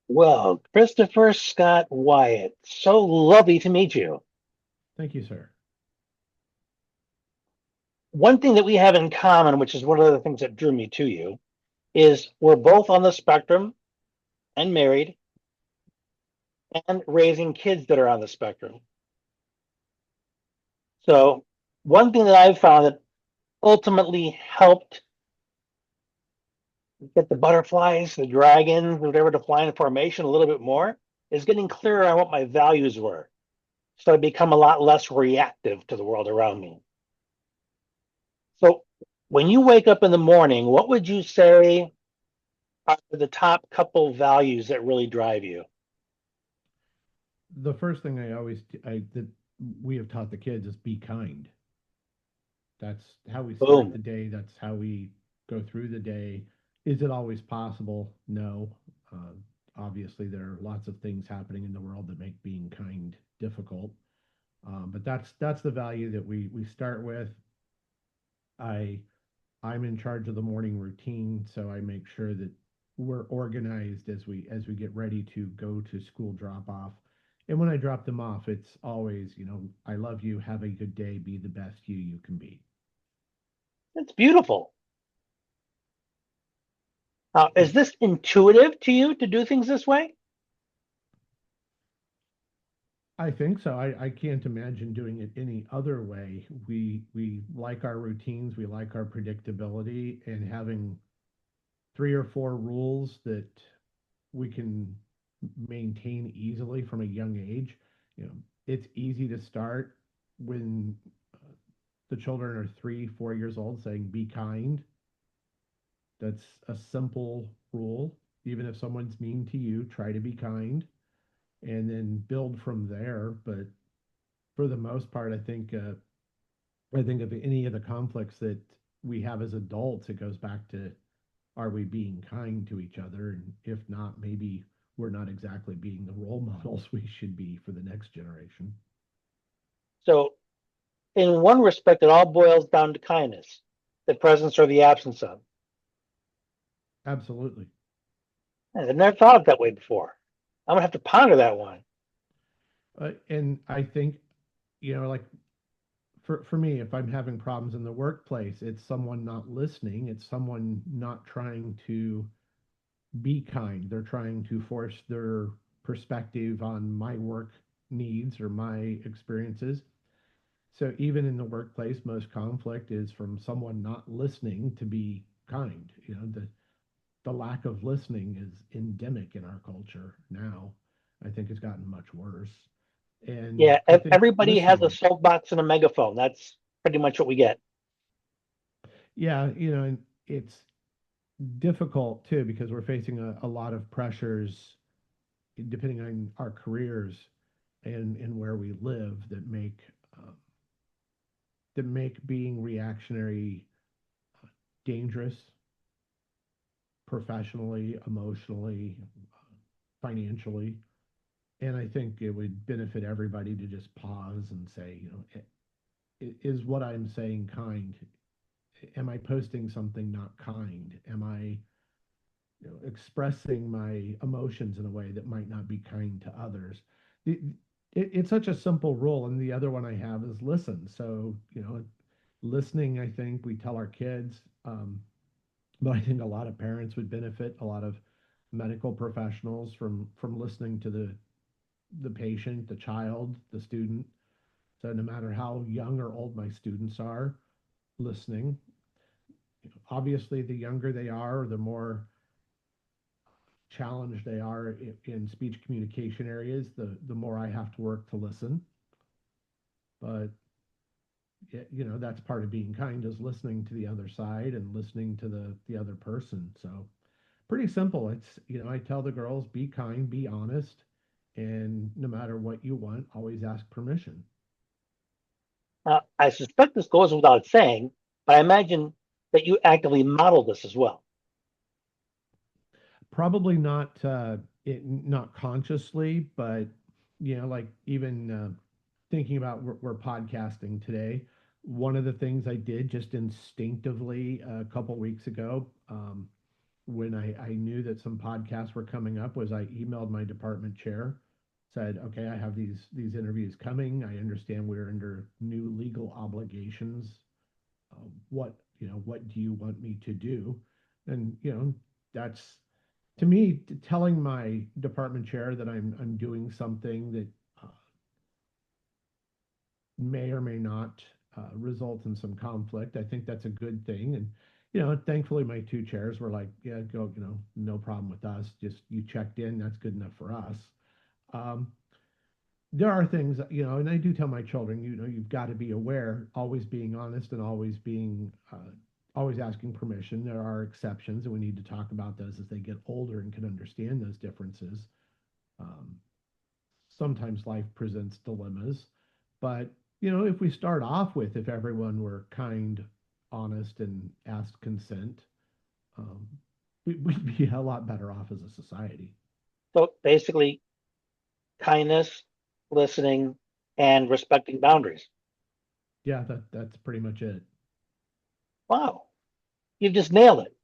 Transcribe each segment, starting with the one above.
Well, Christopher Scott Wyatt, so lovely to meet you. Thank you, sir. One thing that we have in common, which is one of the things that drew me to you, is we're both on the spectrum and married and raising kids that are on the spectrum. So, one thing that I've found that ultimately helped get the butterflies, the dragons, whatever to fly in formation a little bit more is getting clearer on what my values were. So I become a lot less reactive to the world around me. So when you wake up in the morning, what would you say are the top couple values that really drive you? The first thing I always I that we have taught the kids is be kind. That's how we start Boom. the day. That's how we go through the day. Is it always possible? No. Uh, Obviously, there are lots of things happening in the world that make being kind difficult. But that's the value that we start with. I I'm in charge of the morning routine, so I make sure that we're organized as we get ready to go to school drop off. And when I drop them off, it's always, I love you, have a good day, be the best you can be. That's beautiful. Is It's this intuitive to you to do things this way? I think so. I can't imagine doing it any other way. We like our routines, we like our predictability, and having three or four rules that we can maintain easily from a young age. You know, it's easy to start when the children are 3, 4 years old, saying "be kind." That's a simple rule. Even if someone's mean to you, try to be kind, and then build from there. But for the most part, I think of any of the conflicts that we have as adults, it goes back to, are we being kind to each other? And if not, maybe we're not exactly being the role models we should be for the next generation. So, in one respect, it all boils down to kindness, the presence or the absence of. Absolutely. I've never thought of it that way before. I'm gonna have to ponder that one. And I think, like for me, if I'm having problems in the workplace, it's someone not listening, it's someone not trying to be kind. They're trying to force their perspective on my work needs or my experiences. So even in the workplace, most conflict is from someone not listening to be kind. The lack of listening is endemic in our culture now. I think it's gotten much worse. And Yeah, I think everybody has a listening, soapbox and a megaphone. That's pretty much what we get. yeah, and it's difficult too because we're facing a lot of pressures depending on our careers and where we live uh, that make being reactionary dangerous professionally, emotionally, financially. And I think it would benefit everybody to just pause and say, is what I'm saying kind? Am I posting something not kind? Am I, expressing my emotions in a way that might not be kind to others? It's such a simple rule. And the other one I have is listen. So, listening, I think we tell our kids, but I think a lot of parents would benefit, a lot of medical professionals from listening to the patient, the child, the student. So no matter how young or old my students are, listening. Obviously, the younger they are, the more challenged they are in speech communication areas, the more I have to work to listen. But that's part of being kind is listening to the other side and listening to the other person. So pretty simple. It's I tell the girls, be kind, be honest, and no matter what you want, always ask permission. I suspect this goes without saying, but I imagine that you actively model this as well. Probably not consciously, but like even thinking about we're podcasting today. One of the things I did just instinctively a couple weeks ago when I knew that some podcasts were coming up was I emailed my department chair, said, okay, I have these interviews coming. I understand we're under new legal obligations. What do you want me to do? And that's to me telling my department chair that I'm doing something that uh, may or may not result in some conflict. I think that's a good thing. And, thankfully my two chairs were like, yeah, go, no problem with us. Just you checked in, that's good enough for us. Um, there are things, and I do tell my children, you've got to be aware, always being honest and always asking permission. There are exceptions, and we need to talk about those as they get older and can understand those differences. Um, Sometimes life presents dilemmas, but if we start off with if everyone were kind, honest, and asked consent, um, we'd be a lot better off as a society. So basically, kindness, listening, and respecting boundaries. Yeah, that's pretty much it. Wow, you've just nailed it.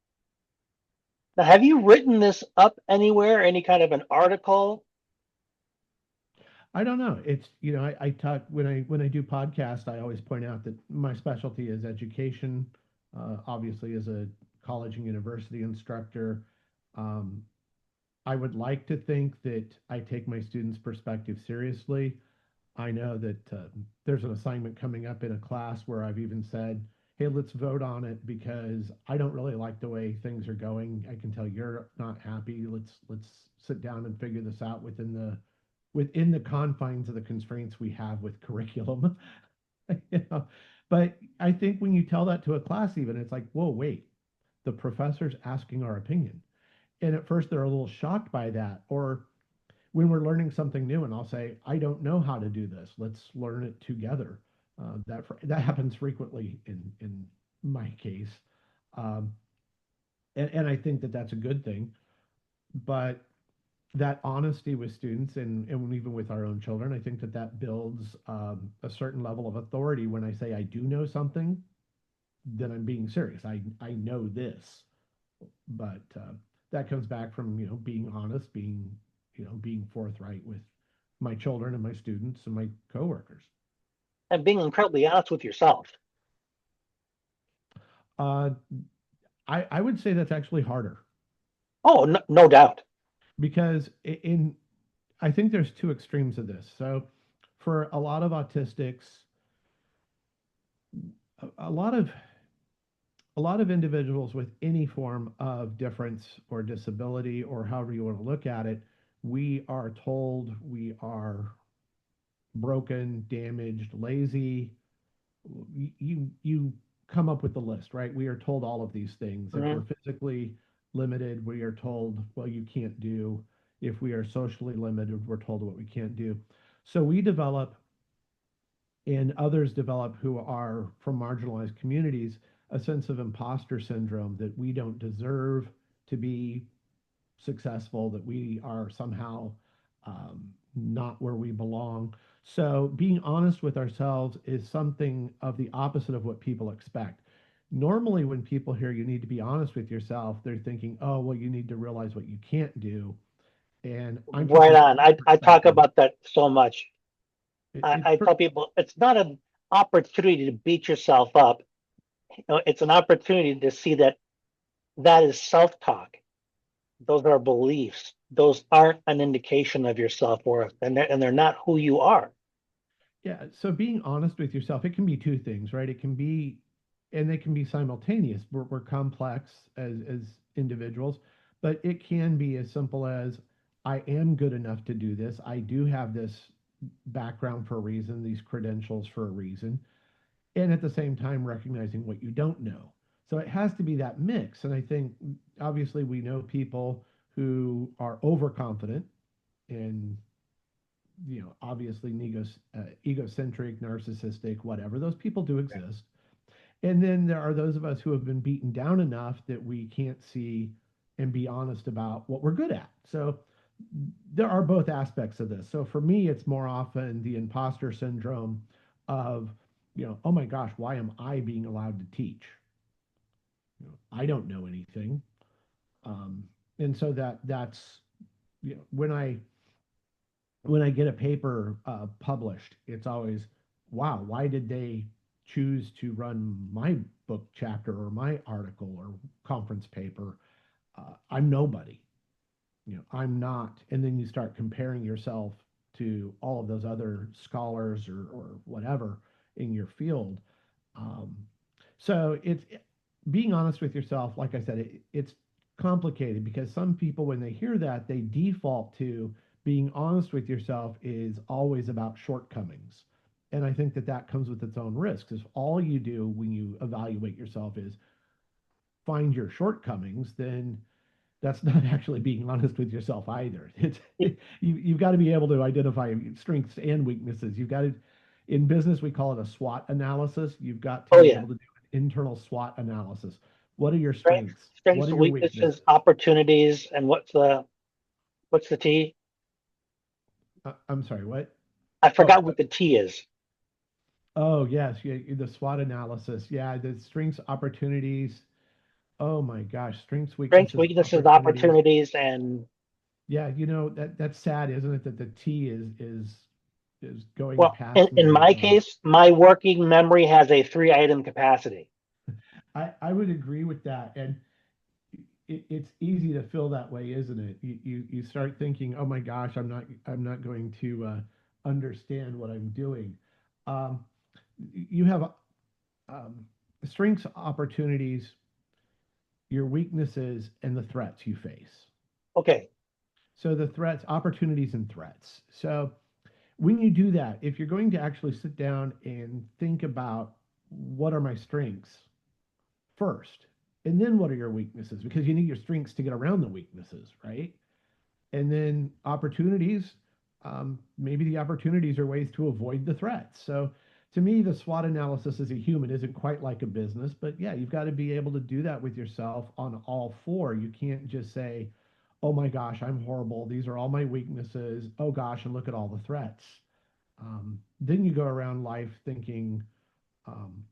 Now, have you written this up anywhere? Any kind of an article? I don't know. It's I talk when I do podcasts, I always point out that my specialty is education. Obviously, as a college and university instructor, um, I would like to think that I take my students' perspective seriously. I know that there's an assignment coming up in a class where I've even said, "Hey, let's vote on it because I don't really like the way things are going. I can tell you're not happy. Let's sit down and figure this out within the confines of the constraints we have with curriculum." you know? But I think when you tell that to a class, even it's like, whoa, wait, the professor's asking our opinion. And at first they're a little shocked by that. Or when we're learning something new, and I'll say, I don't know how to do this. Let's learn it together. That happens frequently in my case, um, and I think that that's a good thing. But that honesty with students and even with our own children, I think that that builds a certain level of authority. When I say I do know something, then I'm being serious. I know this, but that comes back from being honest, being forthright with my children and my students and my coworkers. And being incredibly honest with yourself. Uh, I would say that's actually harder Oh, no, no doubt. because in I think there's two extremes of this. So for a lot of autistics, a lot of individuals with any form of difference or disability or however you want to look at it, we are told we are broken, damaged, lazy. You come up with the list, right? We are told all of these things. If we're Mhm. physically limited, we are told, well, you can't do. If we are socially limited, we're told what we can't do. So we develop, and others develop who are from marginalized communities, a sense of imposter syndrome that we don't deserve to be successful, that we are somehow not where we belong. So being honest with ourselves is something of the opposite of what people expect. Normally, when people hear you need to be honest with yourself, they're thinking, oh, well, you need to realize what you can't do. And I'm Right taking on. that I talk perspective. about that so much. It's I tell people it's not an opportunity to beat yourself up. It's an opportunity to see that that is self-talk. Those are beliefs. Those aren't an indication of your self-worth, and they're not who you are. Yeah, so being honest with yourself, it can be two things, right? It can be, and they can be simultaneous. We're complex as individuals, but it can be as simple as I am good enough to do this. I do have this background for a reason, these credentials for a reason, and at the same time recognizing what you don't know. So it has to be that mix. And I think obviously we know people who are overconfident and obviously egocentric, narcissistic, whatever. Those people do exist. And then there are those of us who have been beaten down enough that we can't see and be honest about what we're good at. So there are both aspects of this. So for me, it's more often the imposter syndrome of, oh my gosh, why am I being allowed to teach? I don't know anything. And so that's, when I get a paper published, it's always, wow, why did they choose to run my book chapter or my article or conference paper? I'm nobody, I'm not. And then you start comparing yourself to all of those other scholars or whatever in your field. Um, so it's being honest with yourself. Like I said, it's complicated because some people, when they hear that, they default to being honest with yourself is always about shortcomings. And I think that that comes with its own risks. If all you do when you evaluate yourself is find your shortcomings, then that's not actually being honest with yourself either. It's you've got to be able to identify strengths and weaknesses. You've got to, in business, we call it a SWOT analysis. You've got to Oh be yeah. able to do an internal SWOT analysis. What are your Strengths, strengths? What strengths, are your weaknesses, weaknesses? opportunities, and what's the T? I'm sorry, what? I Oh, forgot what the T is. oh yes, yeah, the SWOT analysis. Yeah, the strengths, opportunities. Oh my gosh, strengths, Strengths, weaknesses, weaknesses, opportunities. opportunities, and Yeah, that's sad, isn't it? That the T is going well, in, past me in right my now. case, my working memory has a three-item capacity. I would agree with that. And it's easy to feel that way, isn't it? You start thinking, oh my gosh, I'm not going to understand what I'm doing. Um, you have um, strengths, opportunities, your weaknesses, and the threats you face. Okay, So the threats, opportunities, and threats. So when you do that, if you're going to actually sit down and think about what are my strengths first, and then what are your weaknesses, because you need your strengths to get around the weaknesses, right? And then opportunities, maybe the opportunities are ways to avoid the threats. So to me, the SWOT analysis as a human isn't quite like a business, but yeah, you've got to be able to do that with yourself on all four. You can't just say, oh my gosh, I'm horrible. These are all my weaknesses. Oh gosh, and look at all the threats. Then you go around life thinking, um,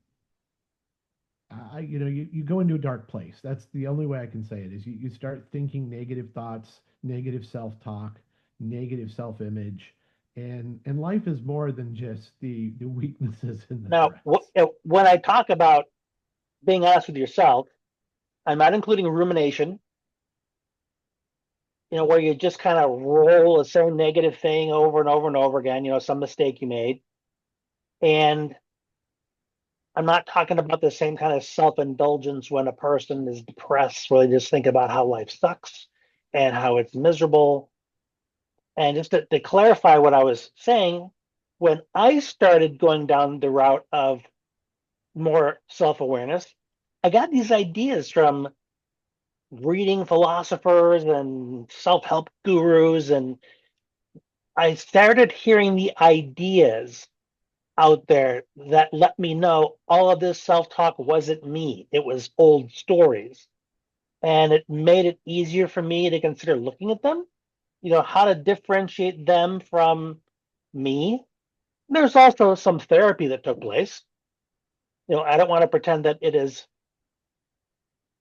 you go into a dark place. That's the only way I can say it is you start thinking negative thoughts, negative self-talk, negative self-image, and life is more than just the weaknesses and the now threats. when I talk about being honest with yourself, I'm not including rumination. Where you just kind of roll the same negative thing over and over and over again. Some mistake you made, and I'm not talking about the same kind of self-indulgence when a person is depressed, where they just think about how life sucks and how it's miserable. And just to clarify what I was saying, when I started going down the route of more self-awareness, I got these ideas from reading philosophers and self-help gurus, and I started hearing the ideas out there that let me know all of this self-talk wasn't me. It was old stories. And it made it easier for me to consider looking at them, how to differentiate them from me. There's also some therapy that took place. I don't want to pretend that it is,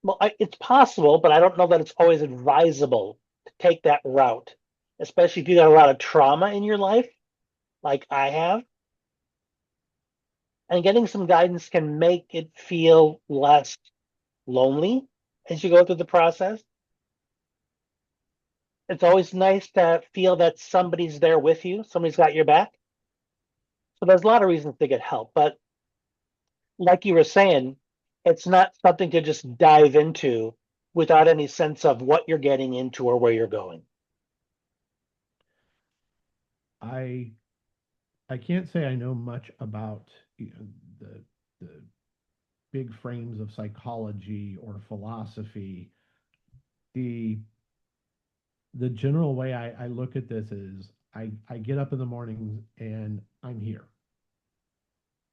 well, it's possible, but I don't know that it's always advisable to take that route, especially if you got a lot of trauma in your life, like I have. And getting some guidance can make it feel less lonely as you go through the process. It's always nice to feel that somebody's there with you, somebody's got your back. So there's a lot of reasons to get help, but like you were saying, it's not something to just dive into without any sense of what you're getting into or where you're going. I I can't say I know much about the big frames of psychology or philosophy. The the general way I look at this is I get up in the mornings and I'm here.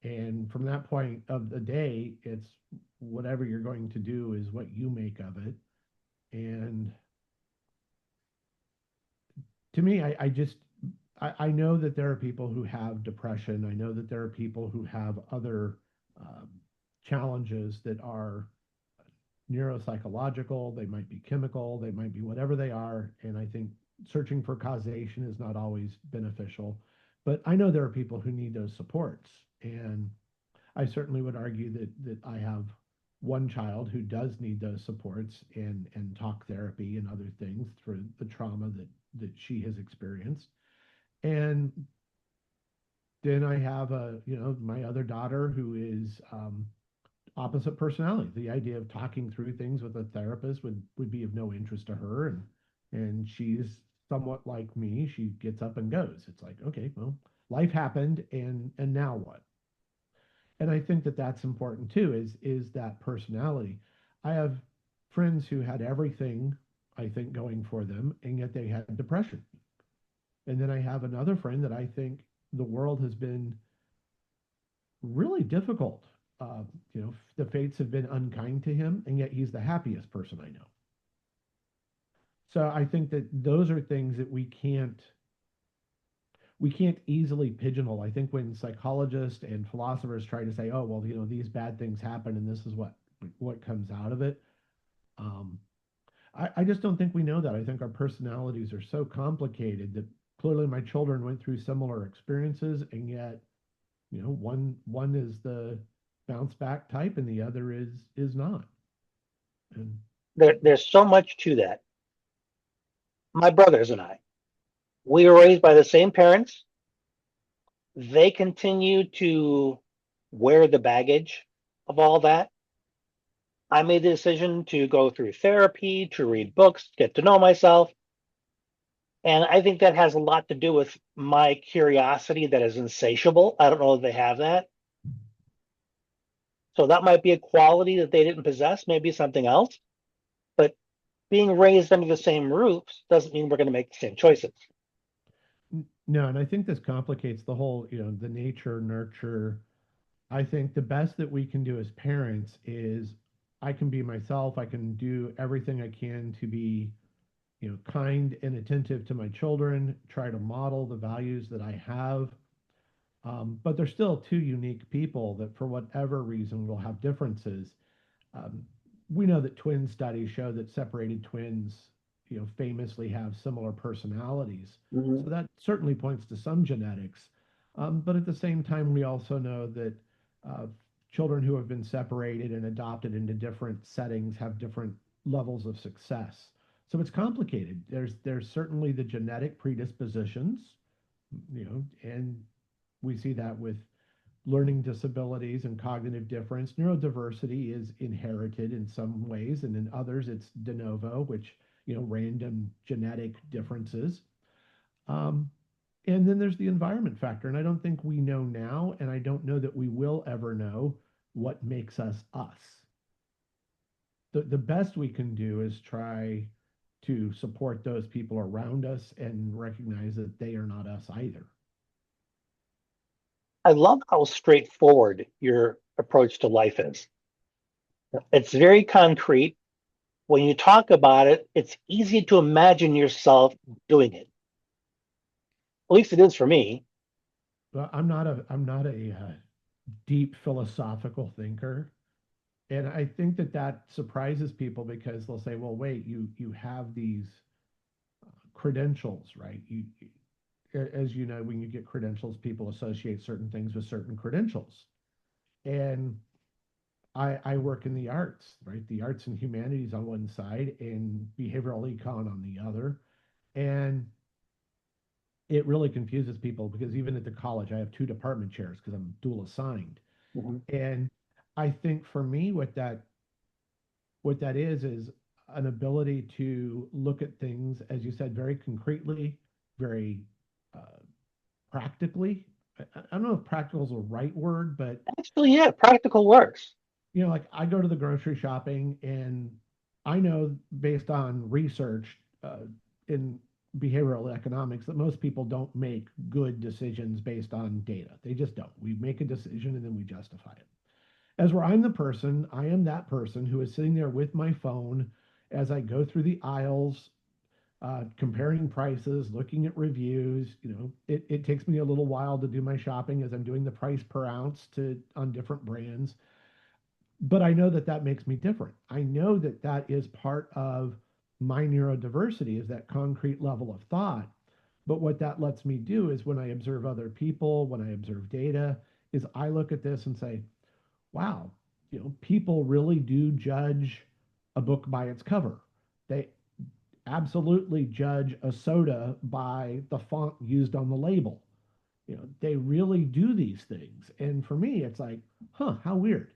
And from that point of the day, it's whatever you're going to do is what you make of it. And to me, I know that there are people who have depression. I know that there are people who have other um, challenges that are neuropsychological, they might be chemical, they might be whatever they are. And I think searching for causation is not always beneficial. But I know there are people who need those supports. And I certainly would argue that I have one child who does need those supports and talk therapy and other things for the trauma that she has experienced. And then I have my other daughter who is opposite personality. The idea of talking through things with a therapist would be of no interest to her, and she's somewhat like me. She gets up and goes. It's like, okay, well, life happened, and now what? And I think that that's important too. Is that personality? I have friends who had everything, I think, going for them, and yet they had depression. And then I have another friend that I think the world has been really difficult. The fates have been unkind to him, and yet he's the happiest person I know. So I think that those are things that we can't easily pigeonhole. I think when psychologists and philosophers try to say, oh, well, these bad things happen and this is what comes out of it. Um, I just don't think we know that. I think our personalities are so complicated that clearly my children went through similar experiences, and yet, one is the bounce back type and the other is not. And There's so much to that. My brothers and I, we were raised by the same parents. They continue to wear the baggage of all that. I made the decision to go through therapy, to read books, get to know myself. And I think that has a lot to do with my curiosity that is insatiable. I don't know if they have that. So that might be a quality that they didn't possess, maybe something else. But being raised under the same roofs doesn't mean we're going to make the same choices. no, and I think this complicates the whole, the nature nurture. I think the best that we can do as parents is I can be myself. I can do everything I can to be, kind and attentive to my children, try to model the values that I have. But they're still two unique people that, for whatever reason, will have differences. Um, we know that twin studies show that separated twins, famously have similar personalities. Mhm. So that certainly points to some genetics. But at the same time, we also know that uh, children who have been separated and adopted into different settings have different levels of success. So it's complicated. There's certainly the genetic predispositions, and we see that with learning disabilities and cognitive difference. Neurodiversity is inherited in some ways, and in others, it's de novo, which, random genetic differences. Um, and then there's the environment factor. And I don't think we know now, and I don't know that we will ever know what makes us us. The best we can do is try to support those people around us and recognize that they are not us either. I love how straightforward your approach to life is. It's very concrete. When you talk about it, it's easy to imagine yourself doing it. At least it is for me. But I'm not a deep philosophical thinker. And I think that that surprises people because they'll say, well, wait, you have these credentials, right? As you know, when you get credentials, people associate certain things with certain credentials. And I work in the arts, right? The arts and humanities on one side and behavioral econ on the other. And it really confuses people because even at the college, I have two department chairs because I'm dual assigned. Mhm. And I think for me, what that is an ability to look at things, as you said, very concretely, very uh, practically. I don't know if practical is the right word, but Actually, yeah, practical works. like I go to the grocery shopping and I know based on research in behavioral economics that most people don't make good decisions based on data. They just don't. We make a decision and then we justify it. As where I'm the person, I am that person who is sitting there with my phone as I go through the aisles, comparing prices, looking at reviews. It takes me a little while to do my shopping as I'm doing the price per ounce to on different brands. but I know that that makes me different. I know that that is part of my neurodiversity, is that concrete level of thought. But what that lets me do is when I observe other people, when I observe data, is I look at this and say, wow, people really do judge a book by its cover. They absolutely judge a soda by the font used on the label. They really do these things. And for me, it's like, huh, how weird.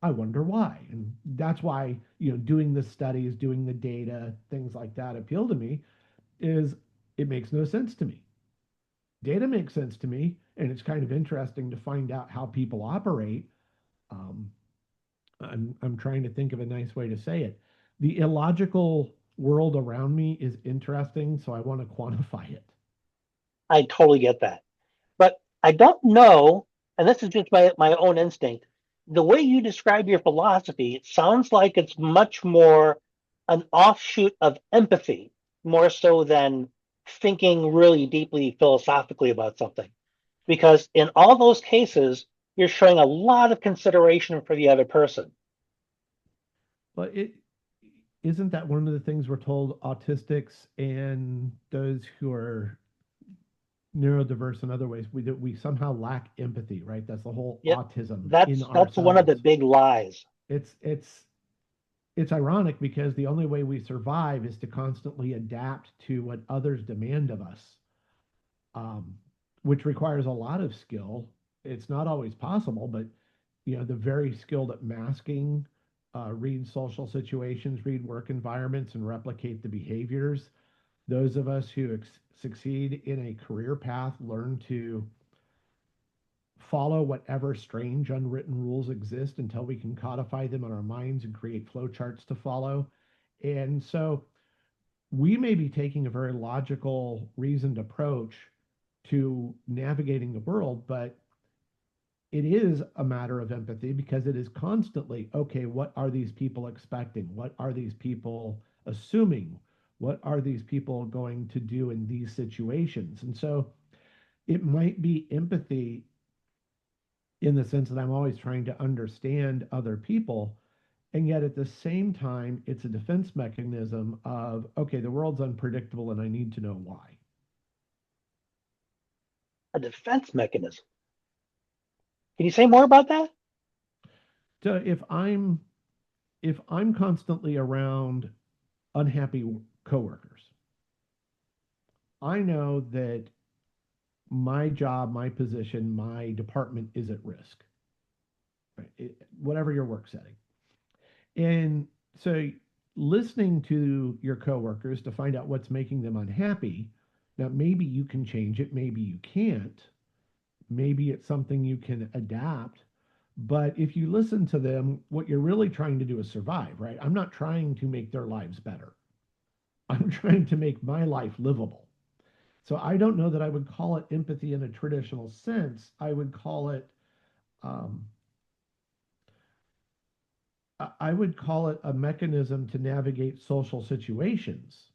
I wonder why. And that's why, doing the studies, doing the data, things like that appeal to me is it makes no sense to me. Data makes sense to me, and it's kind of interesting to find out how people operate. Um, I'm trying to think of a nice way to say it. The illogical world around me is interesting, so I want to quantify it. I totally get that. But I don't know, and this is just my own instinct. The way you describe your philosophy, it sounds like it's much more an offshoot of empathy, more so than thinking really deeply philosophically about something. Because in all those cases, you're showing a lot of consideration for the other person. But it isn't that one of the things we're told autistics and those who are neurodiverse in other ways, we somehow lack empathy, right? That's the whole Yep. autism in That's one of the ourselves. big lies. It's it's it's ironic because the only way we survive is to constantly adapt to what others demand of us, um, which requires a lot of skill. It's not always possible, but the very skilled at masking, read social situations, read work environments, and replicate the behaviors. Those of us who succeed in a career path learn to follow whatever strange unwritten rules exist until we can codify them in our minds and create flowcharts to follow. And so we may be taking a very logical, reasoned approach to navigating the world, but it is a matter of empathy because it is constantly, okay, what are these people expecting? What are these people assuming? What are these people going to do in these situations? And so it might be empathy in the sense that I'm always trying to understand other people. And yet at the same time, it's a defense mechanism of, okay, the world's unpredictable and I need to know why. A defense mechanism. Can you say more about that? So if I'm constantly around unhappy coworkers, I know that my job, my position, my department is at risk, right? Whatever your work setting. And so listening to your coworkers to find out what's making them unhappy. Now, maybe you can change it, maybe you can't. Maybe it's something you can adapt. But if you listen to them, what you're really trying to do is survive, right? I'm not trying to make their lives better. I'm trying to make my life livable. So I don't know that I would call it empathy in a traditional sense. I would call it um, I would call it a mechanism to navigate social situations.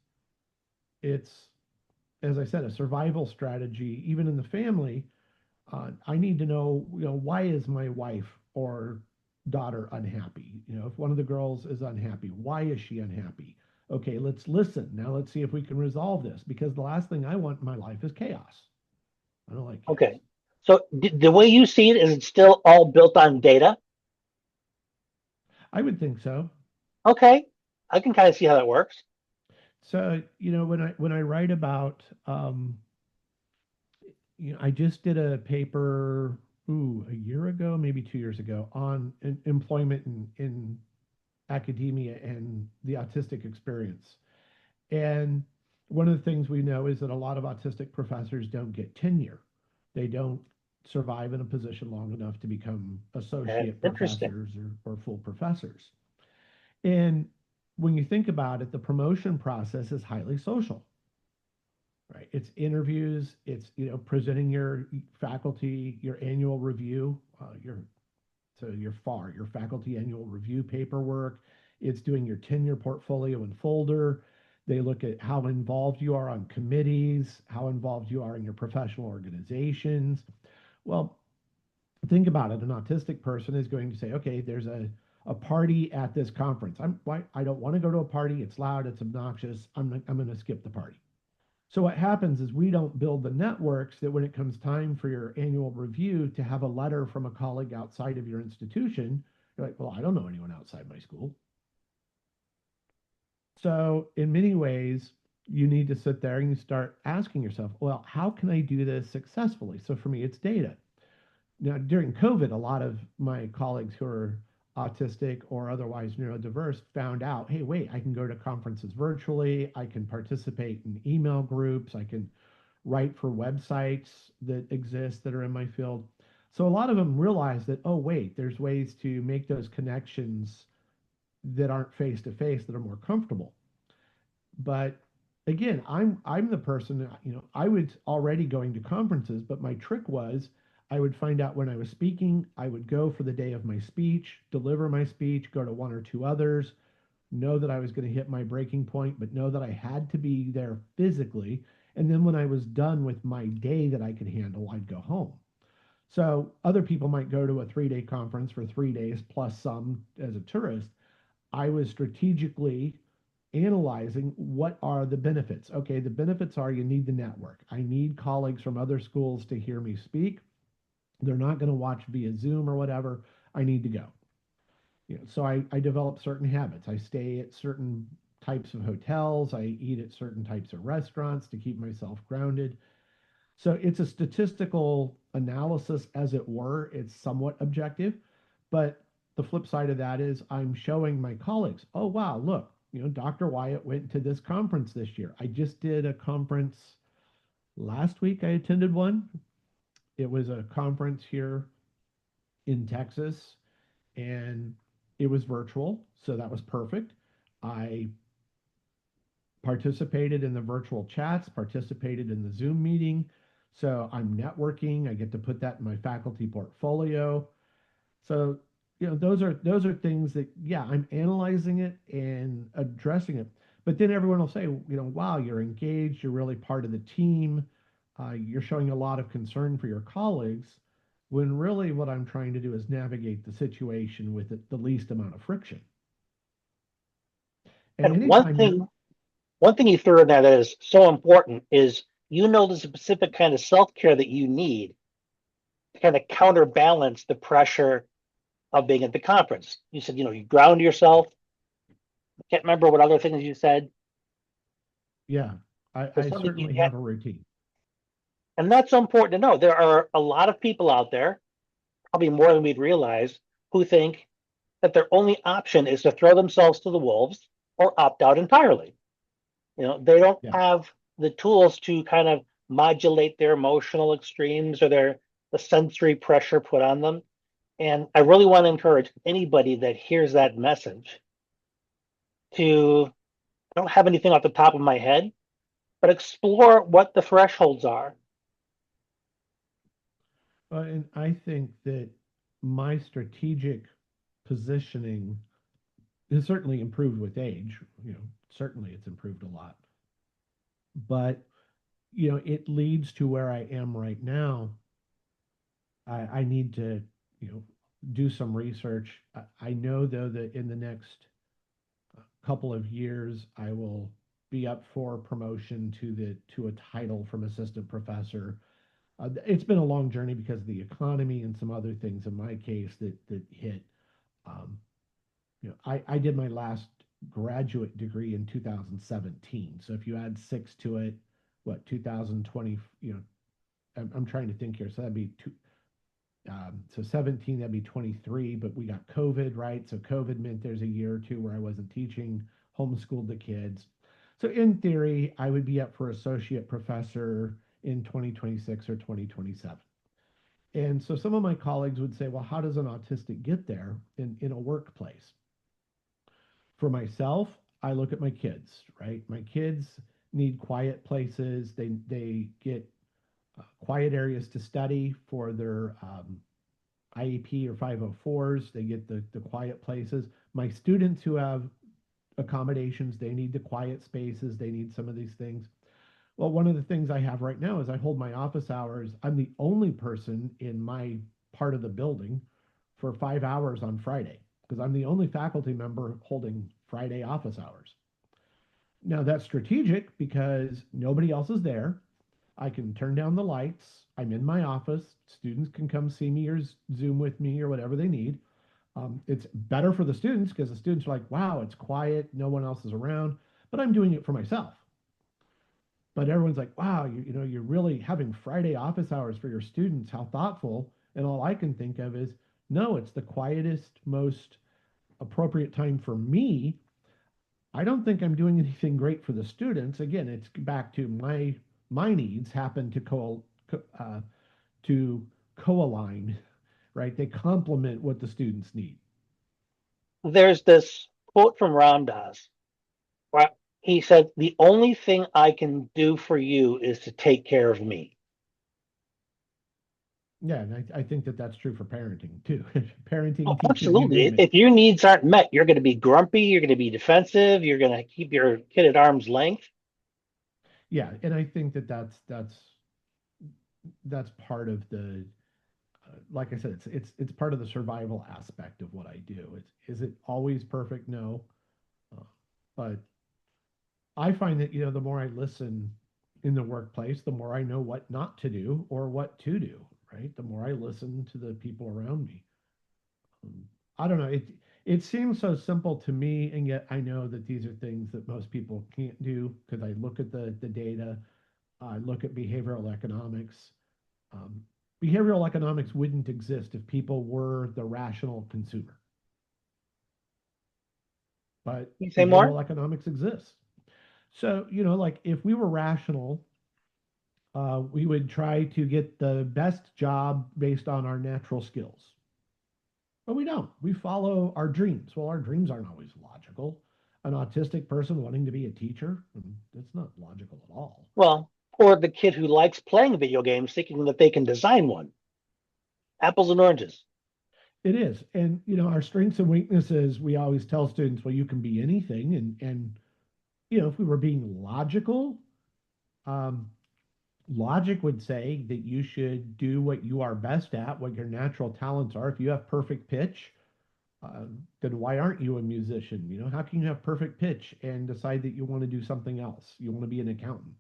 It's, as I said, a survival strategy, even in the family. I need to know, why is my wife or daughter unhappy? If one of the girls is unhappy, why is she unhappy? Okay, let's listen. Now let's see if we can resolve this because the last thing I want in my life is chaos. I don't like chaos. Okay. So the way you see it is it's still all built on data. I would think so. Okay. I can kind of see how that works. So, when I write about, I just did a paper, a year ago, maybe 2 years ago, on employment in academia and the autistic experience. And one of the things we know is that a lot of autistic professors don't get tenure. They don't survive in a position long enough to become That's associate interesting. professors or full professors. And when you think about it, the promotion process is highly social, right? It's interviews, it's presenting your faculty, your annual review, your FAR, your faculty annual review paperwork. It's doing your tenure portfolio and folder. They look at how involved you are on committees, how involved you are in your professional organizations. Well, Think about it. An autistic person is going to say, okay, there's a party at this conference. I don't want to go to a party. It's loud, it's obnoxious. I'm going to skip the party. So what happens is we don't build the networks that when it comes time for your annual review to have a letter from a colleague outside of your institution, you're like, well, I don't know anyone outside my school. So in many ways, you need to sit there and you start asking yourself, well, how can I do this successfully? So for me, it's data. Now, during COVID, a lot of my colleagues who are autistic or otherwise neurodiverse found out, hey, wait, I can go to conferences virtually. I can participate in email groups. I can write for websites that exist that are in my field. So a lot of them realize that, oh, wait, there's ways to make those connections that aren't face to face that are more comfortable. But again, I'm the person that, I was already going to conferences, but my trick was I would find out when I was speaking, I would go for the day of my speech, deliver my speech, go to one or two others, know that I was going to hit my breaking point, but know that I had to be there physically. And then when I was done with my day that I could handle, I'd go home. So other people might go to a 3 day conference for 3 days plus some as a tourist. I was strategically analyzing what are the benefits. Okay, the benefits are you need the network. I need colleagues from other schools to hear me speak. They're not going to watch via Zoom or whatever. I need to go. So I develop certain habits. I stay at certain types of hotels. I eat at certain types of restaurants to keep myself grounded. So it's a statistical analysis, as it were. It's somewhat objective, but the flip side of that is I'm showing my colleagues, oh, wow, look, Dr. Wyatt went to this conference this year. I just did a conference last week. I attended one. It was a conference here in Texas, and it was virtual. So that was perfect. I participated in the virtual chats, participated in the Zoom meeting. So I'm networking. I get to put that in my faculty portfolio. So, those are things that, yeah, I'm analyzing it and addressing it. But then everyone will say, wow, you're engaged, you're really part of the team, you're showing a lot of concern for your colleagues, when really what I'm trying to do is navigate the situation with the least amount of friction. And And one anytime you're, thing, one thing you threw in there that is so important is the specific kind of self-care that you need to kind of counterbalance the pressure of being at the conference. You said, you ground yourself. I can't remember what other things you said. yeah, There's I something you certainly get, have a routine. and that's so important to know. There are a lot of people out there, probably more than we'd realize, who think that their only option is to throw themselves to the wolves or opt out entirely. They don't Yeah. have the tools to kind of modulate their emotional extremes or the sensory pressure put on them. And I really want to encourage anybody that hears that message to, I don't have anything off the top of my head, but explore what the thresholds are. And I think that my strategic positioning has certainly improved with age. Certainly it's improved a lot. But, it leads to where I am right now. I need to, do some research. I know though that in the next couple of years, I will be up for promotion to a title from assistant professor. It's been a long journey because of the economy and some other things in my case that hit. Um, I did my last graduate degree in 2017. So if you add six to it, what, 2020, I'm trying to think here. So that'd be so 17, that'd be 23, but we got COVID, right? So COVID meant there's a year or two where I wasn't teaching, homeschooled the kids. So in theory, I would be up for associate professor in 2026 or 2027. And so some of my colleagues would say, well, how does an autistic get there in a workplace? For myself, I look at my kids, right? My kids need quiet places. They get quiet areas to study for their IEP or 504s. They get the quiet places. My students who have accommodations, they need the quiet spaces. They need some of these things. Well, one of the things I have right now is I hold my office hours. I'm the only person in my part of the building for 5 hours on Friday because I'm the only faculty member holding Friday office hours. Now that's strategic because nobody else is there. I can turn down the lights. I'm in my office. Students can come see me or Zoom with me or whatever they need. It's better for the students because the students are like, wow, it's quiet. No one else is around, but I'm doing it for myself. But everyone's like, wow, you're really having Friday office hours for your students. How thoughtful. And all I can think of is, no, it's the quietest, most appropriate time for me. I don't think I'm doing anything great for the students. Again, it's back to my needs happen to co-align, right? They complement what the students need. There's this quote from Ram Dass where he said, "The only thing I can do for you is to take care of me." Yeah, and I think that that's true for parenting too. Oh, Parenting, teaching, you absolutely. name it. If your needs aren't met, you're going to be grumpy, you're going to be defensive, you're going to keep your kid at arm's length. Yeah, and I think that that's part of the like I said, it's part of the survival aspect of what I do. Is it always perfect? No, uh, but I find that the more I listen in the workplace, the more I know what not to do or what to do. Right, the more I listen to the people around me. Um, I don't know. It seems so simple to me, and yet I know that these are things that most people can't do because I look at the data, I look at behavioral economics. Um, Behavioral economics wouldn't exist if people were the rational consumer, but Can you say more? behavioral economics exists. So, like if we were rational, we would try to get the best job based on our natural skills. But we don't. We follow our dreams. Well, our dreams aren't always logical. An autistic person wanting to be a teacher, that's not logical at all. Well, or the kid who likes playing video games thinking that they can design one. Apples and oranges. It is. And our strengths and weaknesses, we always tell students, well, you can be anything. And if we were being logical, um, logic would say that you should do what you are best at, what your natural talents are. If you have perfect pitch, then why aren't you a musician? How can you have perfect pitch and decide that you want to do something else? You want to be an accountant.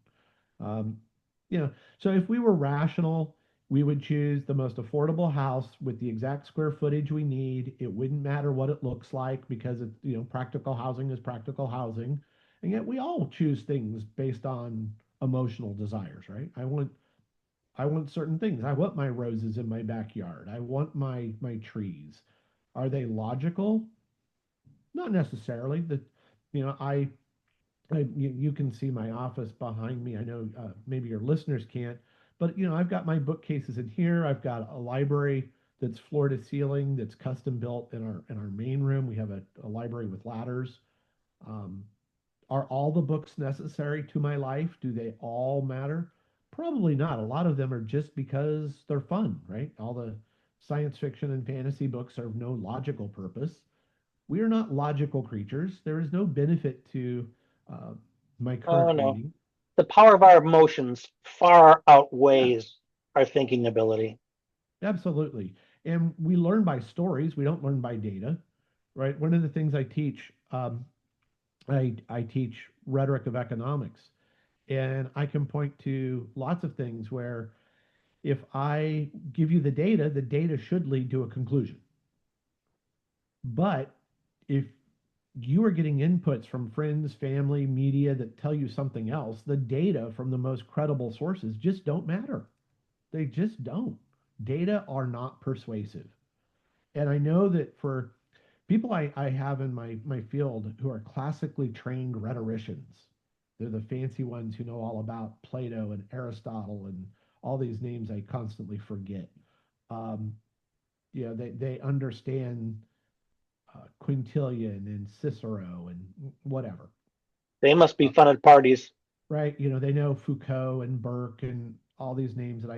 Um, you know, so if we were rational, we would choose the most affordable house with the exact square footage we need. It wouldn't matter what it looks like because practical housing is practical housing. And yet we all choose things based on emotional desires, right? I want certain things. I want my roses in my backyard. I want my trees. Are they logical? Not necessarily. You can see my office behind me. I know maybe your listeners can't, but I've got my bookcases in here. I've got a library that's floor to ceiling that's custom built in our main room. We have a library with ladders. Um, are all the books necessary to my life? Do they all matter? Probably not. A lot of them are just because they're fun, right? All the science fiction and fantasy books serve no logical purpose. We are not logical creatures. There is no benefit to uh, my Oh current no. reading. The power of our emotions far Yeah, outweighs our thinking ability. absolutely. And we learn by stories. We don't learn by data, right? One of the things I teach, I teach rhetoric of economics, and I can point to lots of things where if I give you the data should lead to a conclusion. But if you are getting inputs from friends, family, media that tell you something else, the data from the most credible sources just don't matter. They just don't. Data are not persuasive. And I know that for people I have in my field who are classically trained rhetoricians, they're the fancy ones who know all about Plato and Aristotle and all these names I constantly forget. Um, they understand Quintilian and Cicero and whatever, They must be uh, fun at parties. right? They know Foucault and Burke and all these names that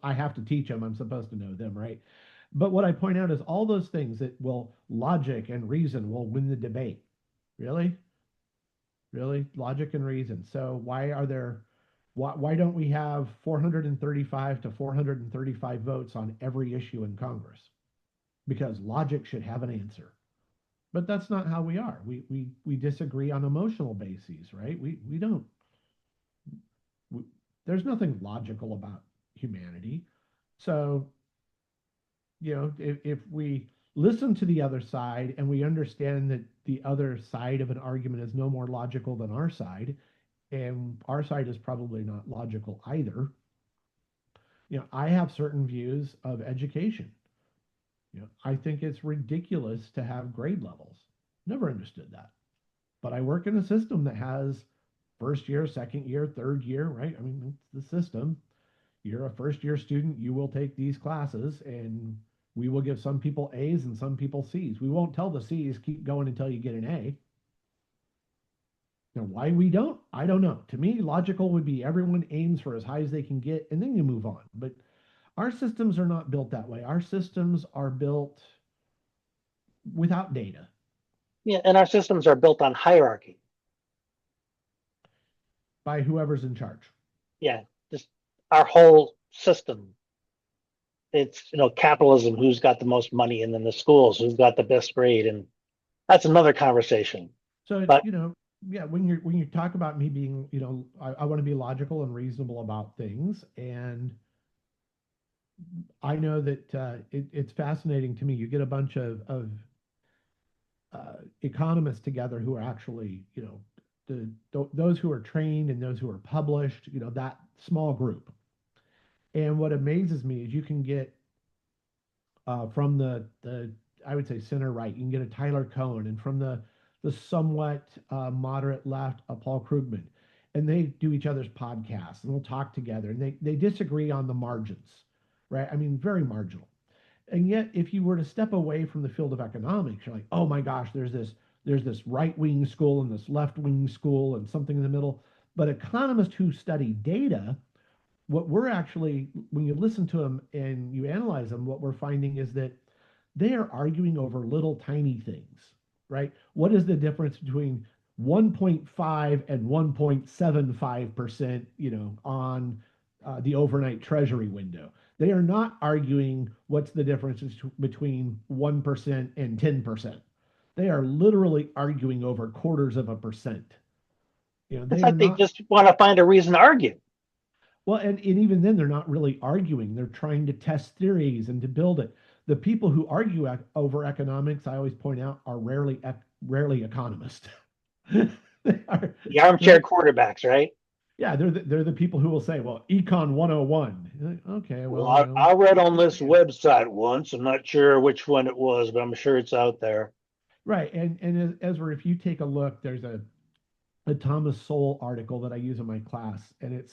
I have to teach them. I'm supposed to know them, right? But what I point out is all those things that will logic and reason will win the debate. Really, really, logic and reason. So why are there? Why don't we have 435 to 435 votes on every issue in Congress? Because logic should have an answer. But that's not how we are. We disagree on emotional bases, right? We don't. We, there's nothing logical about humanity. So, if we listen to the other side and we understand that the other side of an argument is no more logical than our side, and our side is probably not logical either. I have certain views of education. I think it's ridiculous to have grade levels. Never understood that. But I work in a system that has first year, second year, third year, right? I mean, it's the system. You're a first year student, you will take these classes, and we will give some people A's and some people C's. We won't tell the C's keep going until you get an A. Now, why we don't, I don't know. To me, logical would be everyone aims for as high as they can get and then you move on. But our systems are not built that way. Our systems are built without data Yeah, and our systems are built on hierarchy. by whoever's in charge. Yeah, just our whole system. It's capitalism, who's got the most money, and then the schools, who's got the best grade, and that's another conversation. So, But yeah, when you talk about me being, I want to be logical and reasonable about things, and I know that it's fascinating to me. You get a bunch of economists together who are actually, those who are trained and those who are published, that small group. And what amazes me is you can get from the I would say center right, you can get a Tyler Cohen, and from the somewhat moderate left, a Paul Krugman, and they do each other's podcasts and they'll talk together, and they disagree on the margins, right? I mean, very marginal. And yet, if you were to step away from the field of economics, you're like, oh my gosh, there's this right wing school and this left wing school and something in the middle. But economists who study data, what we're actually, when you listen to them and you analyze them, what we're finding is that they are arguing over little tiny things, right? What is the difference between 1.5 and 1.75%, on the overnight treasury window? They are not arguing what's the difference between 1% and 10%. They are literally arguing over quarters of a percent. it's They are like they not. just want to find a reason to argue. Well, and even then, they're not really arguing. They're trying to test theories and to build it. The people who argue over economics, I always point out, are rarely economists. They are, The they're, armchair quarterbacks, right? yeah, they're the people who will say, well, Econ 101. You're like, okay, Well, well, I read on this understand. website once. I'm not sure which one it was, but I'm sure it's out there. Right. And Ezra, if you take a look, there's a Thomas Sowell article that I use in my class, and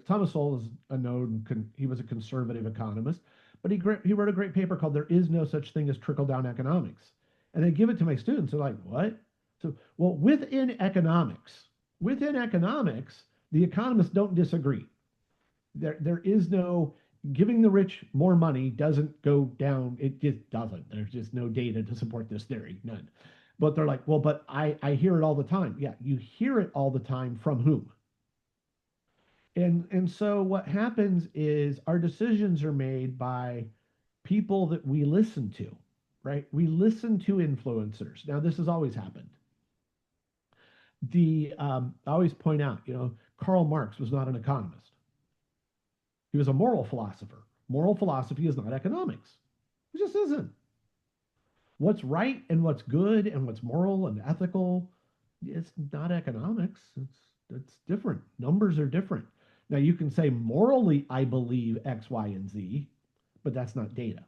Thomas Sowell is a known he was a conservative economist, but he wrote a great paper called "There Is No Such Thing as Trickle Down Economics," and I give it to my students. They're like, "What?" So, well, within economics, the economists don't disagree. There is no giving the rich more money doesn't go down. It just doesn't. There's just no data to support this theory. None. But they're like, well, but I hear it all the time. Yeah, you hear it all the time from whom? And so what happens is our decisions are made by people that we listen to, right? We listen to influencers. Now, this has always happened. I always point out, Karl Marx was not an economist. He was a moral philosopher. Moral philosophy is not economics. It just isn't. What's right and what's good and what's moral and ethical, it's not economics. It's different. Numbers are different. Now you can say morally I believe X, Y, and Z, but that's not data.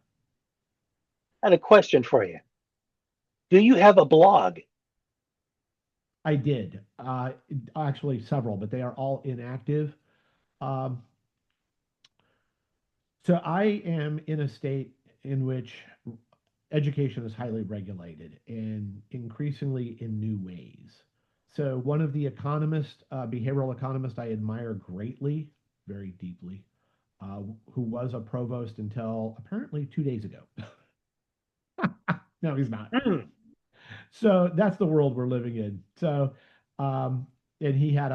I had a question for you. Do you have a blog? I did actually several, but they are all inactive. Um, so I am in a state in which education is highly regulated and increasingly in new ways. So one of the economists, behavioral economists I admire greatly, very deeply, who was a provost until apparently 2 days ago. No, he's not. Hmm. So that's the world we're living in. So um, and he had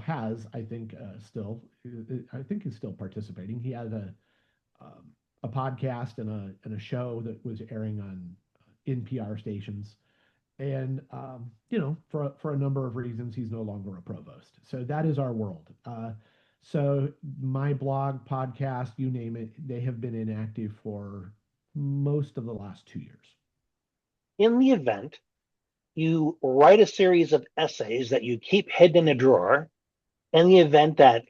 has, I think, I think he's still participating. He had a podcast and a show that was airing on NPR stations. And for a number of reasons, he's no longer a provost. So that is our world. So my blog, podcast, you name it, they have been inactive for most of the last 2 years. In the event you write a series of essays that you keep hidden in a drawer, in the event that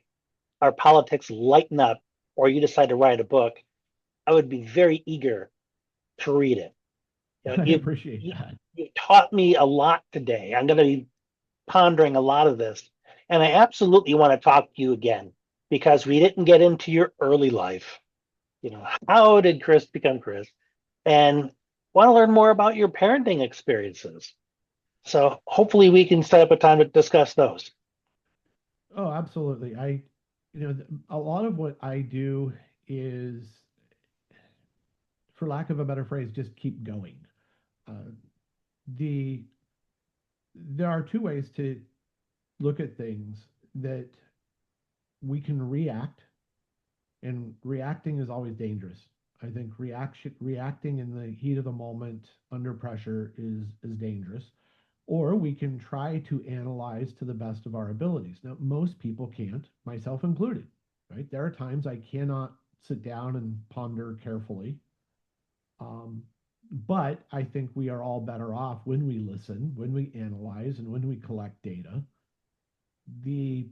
our politics lighten up or you decide to write a book, I would be very eager to read it. You know, I you, appreciate you, that. you taught me a lot today. I'm going to be pondering a lot of this. And I absolutely want to talk to you again because we didn't get into your early life. How did Chris become Chris? And want to learn more about your parenting experiences. So hopefully we can set up a time to discuss those. Oh, absolutely. A lot of what I do is, for lack of a better phrase, just keep going. Uh, the there are two ways to look at things that we can react, and reacting is always dangerous. I think reacting in the heat of the moment under pressure is dangerous. Or we can try to analyze to the best of our abilities. Now, most people can't, myself included, right? There are times I cannot sit down and ponder carefully. Um, but I think we are all better off when we listen, when we analyze, and when we collect data. The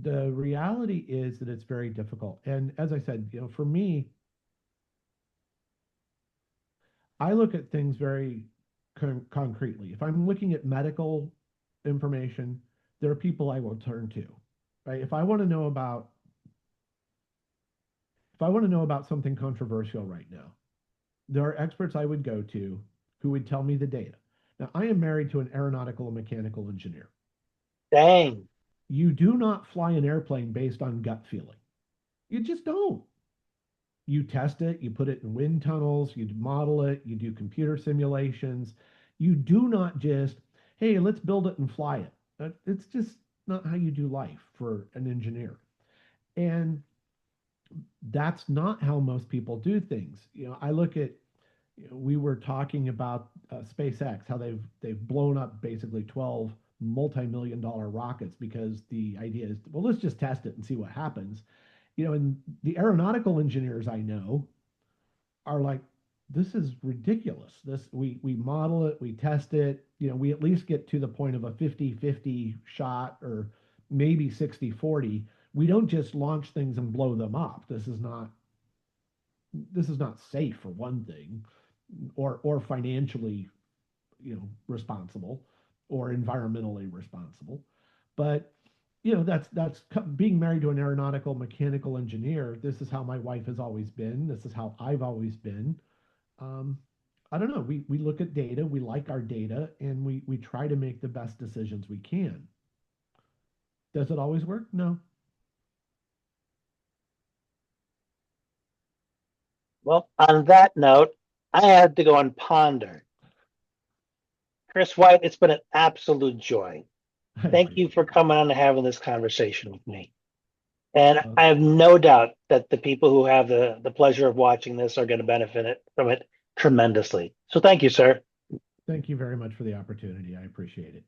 the reality is that it's very difficult. And as I said, for me, I look at things very concretely. If I'm looking at medical information, there are people I will turn to, right? If I want to know about something controversial right now, there are experts I would go to who would tell me the data. Now, I am married to an aeronautical and mechanical engineer. Dang. You do not fly an airplane based on gut feeling. You just don't. You test it, you put it in wind tunnels, you model it, you do computer simulations. You do not just, hey, let's build it and fly it. It's just not how you do life for an engineer. And that's not how most people do things. I look at, we were talking about SpaceX, how they've blown up basically 12 multi-million dollar rockets because the idea is, well, let's just test it and see what happens. And the aeronautical engineers I know are like, this is ridiculous. We model it, we test it, we at least get to the point of a 50-50 shot, or maybe 60-40. We don't just launch things and blow them up. This is not safe, for one thing, or financially, responsible, or environmentally responsible. But that's being married to an aeronautical mechanical engineer. This is how my wife has always been. This is how I've always been. Um, I don't know. We look at data, we like our data, and we try to make the best decisions we can. Does it always work? No. Well, on that note, I had to go and ponder. Chris White, it's been an absolute joy. I Thank you for appreciate coming on and having this conversation with me. And it. I have no doubt that the people who have the pleasure of watching this are going to benefit from it tremendously. So thank you, sir. Thank you very much for the opportunity. I appreciate it.